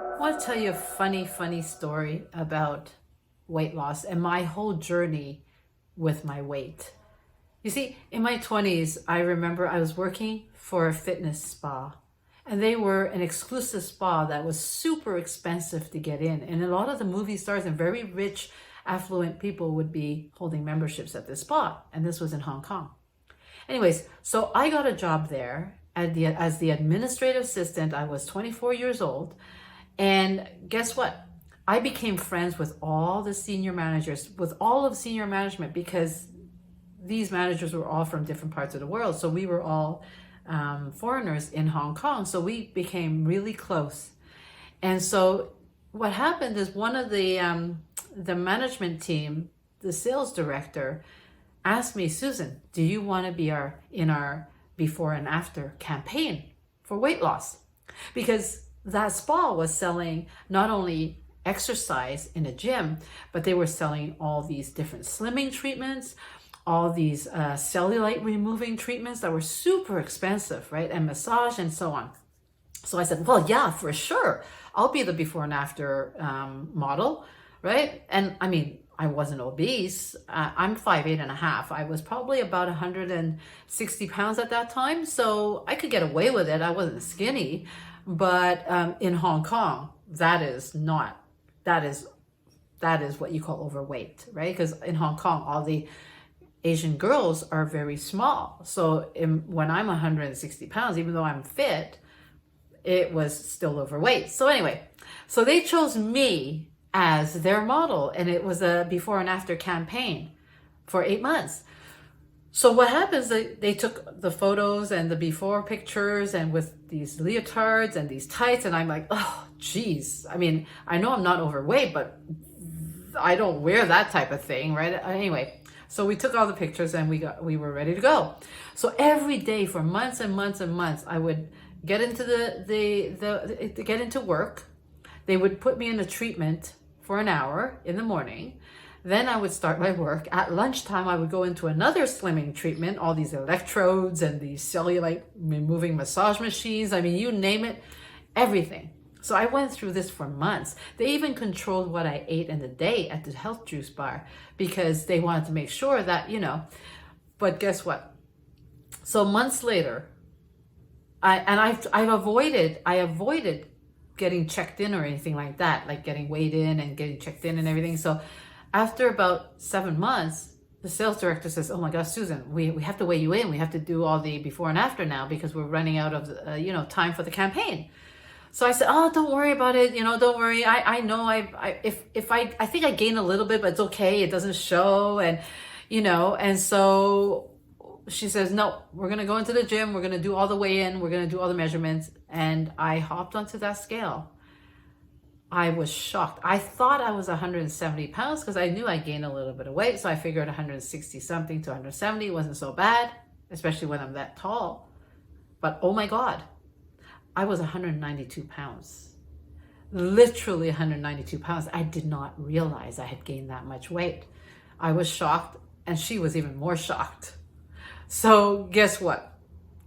I want to tell you a funny story about weight loss and my whole journey with my weight. You see, in my 20s, I remember I was working for a fitness spa, and they were an exclusive spa that was super expensive to get in. And a lot of the movie stars and very rich, affluent people would be holding memberships at this spa. And this was in Hong Kong. Anyways, so I got a job there as the administrative assistant. I was 24 years old. And guess what? I became friends with all the senior managers, with all of senior management, because these managers were all from different parts of the world. So we were all foreigners in Hong Kong. So we became really close. And so what happened is one of the management team, the sales director, asked me, Susan, do you want to be in our before and after campaign for weight loss? Because that spa was selling not only exercise in a gym, but they were selling all these different slimming treatments, all these cellulite removing treatments that were super expensive, right? And massage and so on. So I said, well, yeah, for sure. I'll be the before and after model, right? And I mean, I wasn't obese. I'm 5'8.5". I was probably about 160 pounds at that time. So I could get away with it. I wasn't skinny. But in Hong Kong, that is what you call overweight, right? Because in Hong Kong, all the Asian girls are very small. So when I'm 160 pounds, even though I'm fit, it was still overweight. So anyway, so they chose me as their model, and it was a before and after campaign for 8 months. So what happens, they took the photos and the before pictures and with these leotards and these tights, and I'm like, oh, geez. I mean, I know I'm not overweight, but I don't wear that type of thing, right? Anyway, so we took all the pictures and we were ready to go. So every day for months and months and months, I would get into get into work. They would put me in a treatment for an hour in the morning. Then I would start my work. At lunchtime, I would go into another slimming treatment, all these electrodes and these cellulite removing massage machines. I mean, you name it, everything. So I went through this for months. They even controlled what I ate in the day at the health juice bar because they wanted to make sure that, but guess what? So months later, I avoided getting checked in or anything like that, like getting weighed in and getting checked in and everything. So after about 7 months, the sales director says, oh my gosh, Susan, we have to weigh you in. We have to do all the before and after now because we're running out of, time for the campaign. So I said, oh, don't worry about it. Don't worry. I know I think I gained a little bit, but it's okay. It doesn't show. And, and so she says, no, we're going to go into the gym. We're going to do all the weigh-in. We're going to do all the measurements. And I hopped onto that scale. I was shocked. I thought I was 170 pounds because I knew I gained a little bit of weight. So I figured 160 something to 170 wasn't so bad, especially when I'm that tall. But oh my God, I was 192 pounds. Literally 192 pounds. I did not realize I had gained that much weight. I was shocked, and she was even more shocked. So guess what?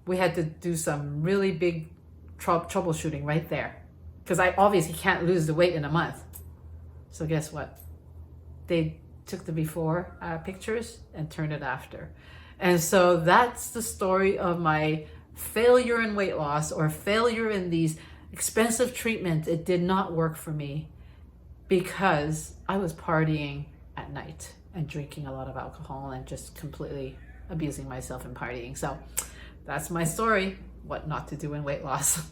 We had to do some really big troubleshooting right there. Because I obviously can't lose the weight in a month. So guess what? They took the before pictures and turned it after. And so that's the story of my failure in weight loss or failure in these expensive treatments. It did not work for me because I was partying at night and drinking a lot of alcohol and just completely abusing myself and partying. So that's my story, what not to do in weight loss.